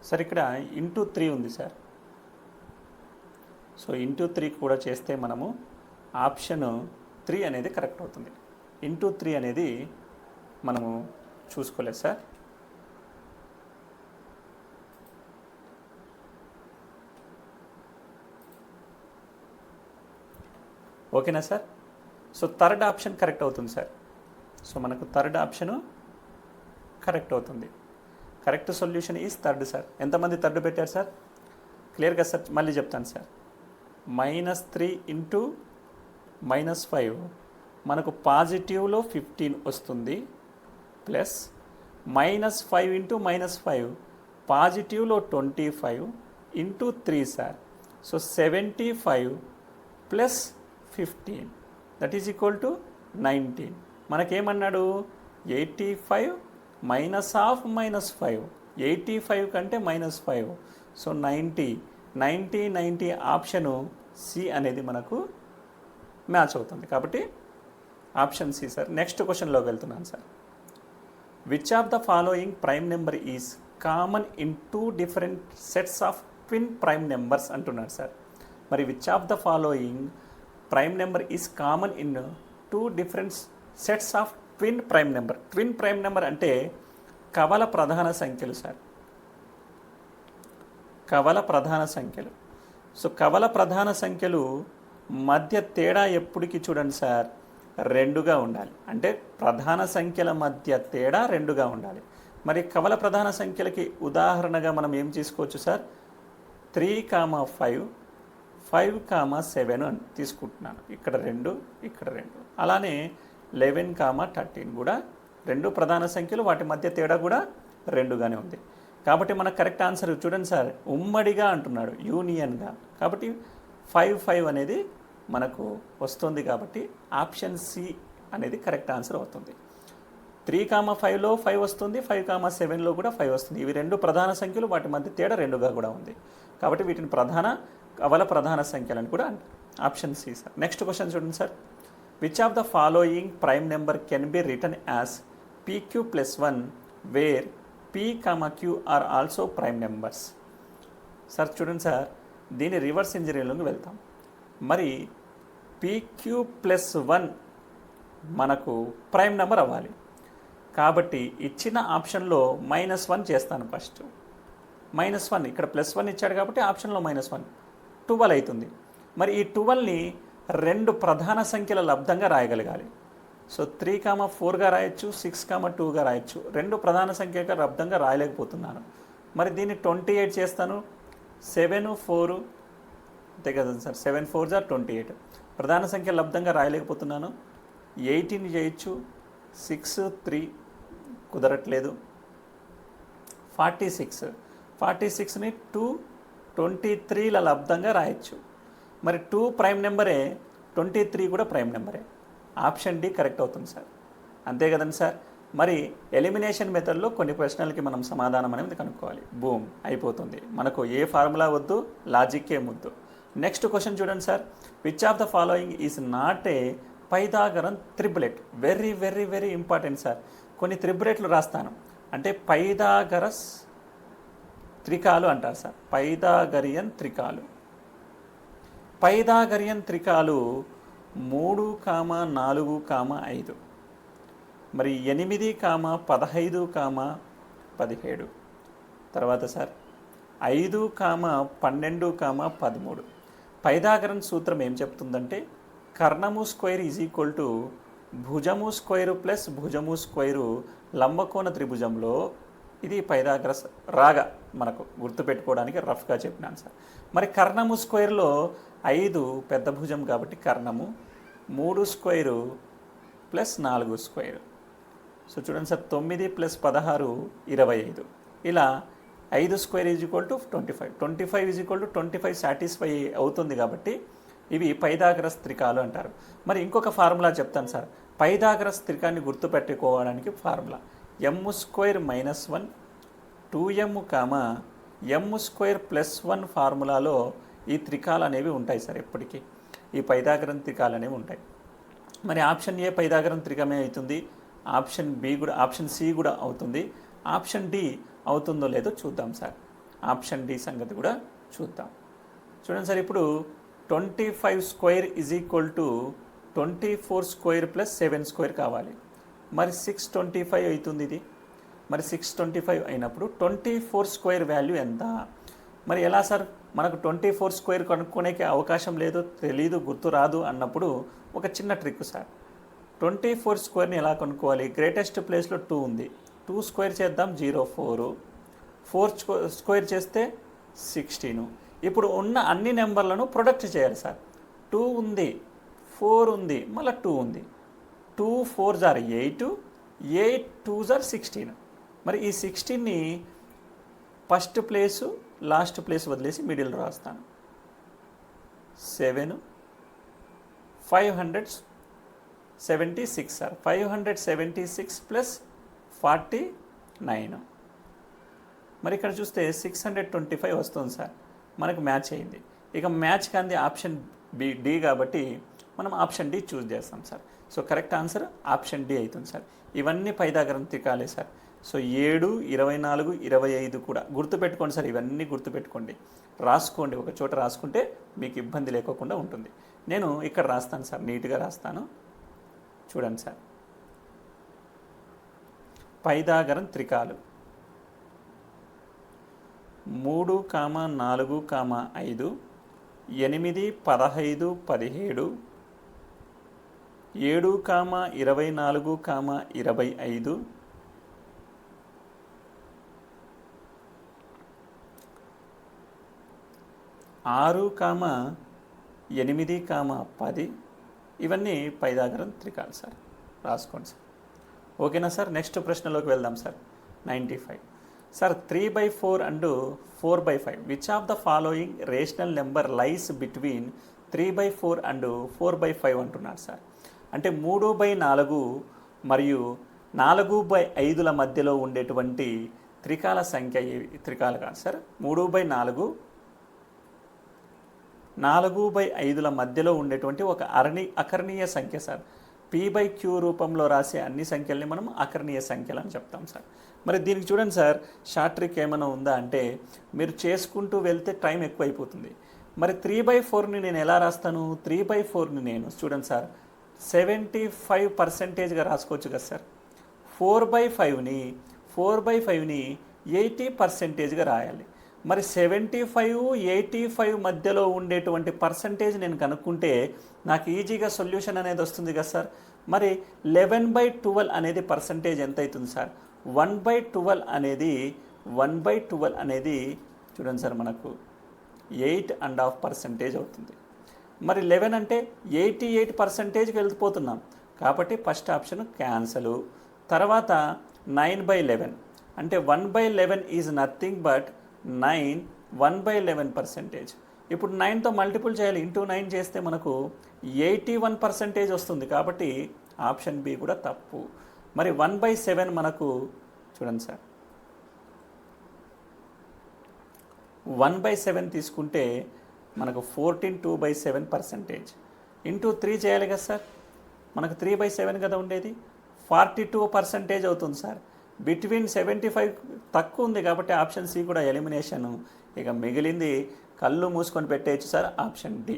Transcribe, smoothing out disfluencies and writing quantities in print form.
Sir ఇక్కడ into 3 ఉంది sir. So into 3 కూడా చేస్తే మనము ఆప్షన్ 3 అనేది కరెక్ట్ అవుతుంది. ఇంటూ 3 అనేది మనము చూసుకోలేదు సార్. ఓకేనా sir? So third option correct అవుతుంది సార్. సో మనకు థర్డ్ ఆప్షను కరెక్ట్ అవుతుంది. Correct solution is third sir. ఎంతమంది థర్డ్ పెట్టారు సార్? క్లియర్గా సార్ మళ్ళీ చెప్తాను సార్. -3 ఇంటూ -5 మనకు పాజిటివ్లో 15 వస్తుంది, plus -5 into -5 పాజిటివ్లో 25 into 3 sir. So 75 plus 15 that is equal to 19. మనకేమన్నాడు? 85 -5 85 కంటే -5. సో 90 ఆప్షను సి అనేది మనకు మ్యాచ్ అవుతుంది. కాబట్టి ఆప్షన్ సి సార్. నెక్స్ట్ క్వశ్చన్లోకి వెళ్తున్నాను sir. Which of the following prime number is common in 2 different sets of twin prime numbers అంటున్నాడు sir. మరి which of the following prime number is common in 2 different sets of twin prime number. Twin prime number అంటే కవల ప్రధాన సంఖ్యలు sir. కవల ప్రధాన సంఖ్యలు. So కవల ప్రధాన సంఖ్యలు మధ్య తేడా ఎప్పటికి చూడండి సార్ 2గా ఉండాలి. అంటే ప్రధాన సంఖ్యల మధ్య తేడా 2గా ఉండాలి. మరి కవల ప్రధాన సంఖ్యలకి ఉదాహరణగా మనం ఏం తీసుకోవచ్చు సార్? 3, 5, 7 అని తీసుకుంటున్నాను. ఇక్కడ 2, ఇక్కడ 2. అలానే 11, 13 కూడా 2 ప్రధాన సంఖ్యలు, వాటి మధ్య తేడా కూడా 2గానే ఉంది. కాబట్టి మన కరెక్ట్ ఆన్సర్ చూడండి సార్, ఉమ్మడిగా అంటున్నాడు, యూనియన్గా. కాబట్టి 5 అనేది మనకు వస్తుంది. కాబట్టి ఆప్షన్ సి అనేది కరెక్ట్ ఆన్సర్ అవుతుంది. 3, 5లో 5 వస్తుంది, 5, 7లో కూడా 5 వస్తుంది. ఇవి 2 ప్రధాన సంఖ్యలు, వాటి మధ్య తేడా 2గా కూడా ఉంది. కాబట్టి వీటిని కవల ప్రధాన సంఖ్యలను కూడా అంటారు. Option C sir. Next question చూడండి sir. Which of the following prime number can be written as PQ+1 where P, Q are also prime numbers? Sir చూడండి సార్, దీని రివర్స్ ఇంజనీరింగ్లోకి వెళ్తాం. మరి PQ+1 మనకు ప్రైమ్ నెంబర్ అవ్వాలి. కాబట్టి ఇచ్చిన ఆప్షన్లో -1 చేస్తాను ఫస్ట్. -1 ఇక్కడ +1 ఇచ్చాడు కాబట్టి ఆప్షన్లో -1 12 అవుతుంది. మరి ఈ 12ని 2 ప్రధాన సంఖ్యల లబ్ధంగా రాయగలగాలి. సో 3, 4గా రాయొచ్చు, 6, 2గా రాయొచ్చు. 2 ప్రధాన సంఖ్యగా లబ్ధంగా రాయలేకపోతున్నాను. మరి దీన్ని 28 చేస్తాను. 7, 4 అంతే కదా సార్. 7, 4 = 28. ప్రధాన సంఖ్య లబ్ధంగా రాయలేకపోతున్నాను. 18 చేయొచ్చు. 6, 3 కుదరట్లేదు. 46ని 2, 23ల లబ్ధంగా రాయొచ్చు. మరి 2 ప్రైమ్ నెంబరే, 23 కూడా ప్రైమ్ నెంబరే. ఆప్షన్ డి కరెక్ట్ అవుతుంది సార్. అంతే కదండి సార్. మరి ఎలిమినేషన్ మెథడ్లో కొన్ని ప్రశ్నలకి మనం సమాధానం అనేది కనుక్కోవాలి. బూమ్ అయిపోతుంది. మనకు ఏ ఫార్ములా వద్దు, లాజిక్ ఏం వద్దు. నెక్స్ట్ క్వశ్చన్ చూడండి sir. Which of the following is not a Pythagorean త్రిబులెట్? Very very very important sir. కొన్ని త్రిబులెట్లు రాస్తాను. అంటే పైథాగరస్ త్రికాలు అంటారు సార్. పైథాగరియన్ త్రికాలు. పైథాగరియన్ త్రికాలు 3, 4, 5. మరి 8, 15, 17. తర్వాత సార్ 5, 12, 13. పైథాగరన్ సూత్రం ఏం చెప్తుందంటే కర్ణము స్క్వేర్ ఈజ్ ఈక్వల్ టు భుజము స్క్వేరు ప్లస్ భుజము స్క్వేరు లంబకోణ త్రిభుజంలో. ఇది పైథాగరస్ రాగా మనకు గుర్తుపెట్టుకోవడానికి రఫ్గా చెప్పినాను సార్. మరి కర్ణము స్క్వేర్లో 5 పెద్ద భుజం కాబట్టి కర్ణము, 3 స్క్వేరు ప్లస్ 4 స్క్వేరు. సో చూడండి సార్, 9 + 16 25. ఇలా 5 square is equal to 25. 25 is equal to 25 satisfy అవుతుంది. కాబట్టి ఇవి పైథాగరస్ త్రికాలు అంటారు. మరి ఇంకొక ఫార్ములా చెప్తాను సార్. పైథాగరస్ త్రికాన్ని గుర్తుపెట్టుకోవడానికి ఫార్ములా m² - 1 2m, m² + 1 ఫార్ములాలో ఈ త్రికాలు అనేవి ఉంటాయి సార్. ఎప్పటికీ ఈ పైథాగరన్ త్రికాలు అనేవి ఉంటాయి. మరి ఆప్షన్ ఏ పైథాగరన్ త్రికమే అవుతుంది, ఆప్షన్ బి కూడా, ఆప్షన్ సి కూడా అవుతుంది, ఆప్షన్ డి అవుతుందో లేదో చూద్దాం సార్. ఆప్షన్ డి సంగతి కూడా చూద్దాం. చూడండి సార్, ఇప్పుడు 25 square is equal to 24 square plus 7 square కావాలి. మరి 625 అవుతుంది ఇది. మరి 625 అయినప్పుడు 24 స్క్వేర్ వాల్యూ ఎంత? మరి ఎలా సార్, మనకు 24 స్క్వేర్ కనుక్కోనేకి అవకాశం లేదు, తెలీదు, గుర్తు రాదు అన్నప్పుడు ఒక చిన్న ట్రిక్ సార్. 24 స్క్వేర్ని ఎలా కనుక్కోవాలి? గ్రేటెస్ట్ ప్లేస్లో 2 ఉంది, 2 స్క్వేర్ చేద్దాం 04, 4 స్క్వేర్ చేస్తే 16. ఇప్పుడు ఉన్న అన్ని నెంబర్లను ప్రొడక్ట్ చేయాలి సార్. 2 ఉంది, 4 ఉంది, మళ్ళీ 2 ఉంది. 2 4 జార్ 8, 8 2 జార్ 16. మరి ఈ 16ని ఫస్ట్ ప్లేసు లాస్ట్ ప్లేస్ వదిలేసి మిడిల్ రాస్తాను. 7 576 సార్. 576 ప్లస్ 49. మరి ఇక్కడ చూస్తే 625 వస్తుంది సార్. మనకు మ్యాచ్ అయింది. ఇక మ్యాచ్ కాంది ఆప్షన్ డి కాబట్టి మనం ఆప్షన్ డి చూస్ చేస్తాం sir. So correct answer option D అవుతుంది సార్. ఇవన్నీ పైథాగరన్ త్రికాలే సార్. సో 7, 24, 25 కూడా గుర్తుపెట్టుకోండి సార్. ఇవన్నీ గుర్తుపెట్టుకోండి, రాసుకోండి, ఒక చోట రాసుకుంటే మీకు ఇబ్బంది లేకోకుండా ఉంటుంది. నేను ఇక్కడ రాస్తాను సార్, నీట్గా రాస్తాను. చూడండి సార్, పైథాగరన్ త్రికాలు 3, 4, 5, 8, 15, 17, 7, 24, 25, 6, 8, 10 ఇవన్నీ పైథాగరన్ త్రికాలు సార్. రాసుకోండి సార్. ఓకేనా సార్? నెక్స్ట్ ప్రశ్నలోకి వెళ్దాం sir. 95 sir, 3/4 and 4/5 which of the following rational number lies between 3/4 and 4/5 అంటున్నారు సార్. అంటే 3/4 మరియు 4/5ల మధ్యలో ఉండేటువంటి త్రికాల సంఖ్య త్రికాలు కాదు సార్. 3/4 4/5ల మధ్యలో ఉండేటువంటి ఒక అకర్ణీయ సంఖ్య సార్. p/q రూపంలో రాసే అన్ని సంఖ్యల్ని మనం అకర్ణీయ సంఖ్యలు అని చెప్తాం సార్. మరి దీనికి చూడండి సార్, షార్ట్ ట్రిక్ ఏమైనా ఉందా అంటే మీరు చేసుకుంటూ వెళ్తే టైం ఎక్కువ అయిపోతుంది. మరి 3/4ని నేను ఎలా రాస్తాను? 3/4ని నేను చూడండి సార్ 75%గా రాసుకోవచ్చు కదా సార్. 4/5ని 80%గా రాయాలి. మరి 75, 85 మధ్యలో ఉండేటువంటి పర్సంటేజ్ నేను కనుక్కుంటే నాకు ఈజీగా సొల్యూషన్ అనేది వస్తుంది కదా సార్. మరి 11/12 అనేది పర్సంటేజ్ ఎంత అవుతుంది సార్? 1/12 అనేది చూడండి సార్ మనకు 8.5% అవుతుంది. మరి 11 అంటే 88%కి వెళ్ళిపోతున్నాం కాబట్టి ఫస్ట్ ఆప్షన్ క్యాన్సల్. తర్వాత 9/11 అంటే 1/11 ఈజ్ నథింగ్ బట్ 9 1/11%. ఇప్పుడు 9తో మల్టిపుల్ చేయాలి, ఇంటూ 9 చేస్తే మనకు 81% వస్తుంది కాబట్టి ఆప్షన్ బి కూడా తప్పు. మరి 1/7 మనకు చూడండి సార్ 1/7 తీసుకుంటే మనకు 14 2/7%. ఇంటూ 3 చేయాలి కదా సార్, మనకు 3/7 కదా ఉండేది, 42% అవుతుంది సార్. బిట్వీన్ 75 తక్కువ ఉంది కాబట్టి ఆప్షన్ సి కూడా ఎలిమినేషన్. ఇక మిగిలింది కళ్ళు మూసుకొని పెట్టేయచ్చు సార్, ఆప్షన్ డి.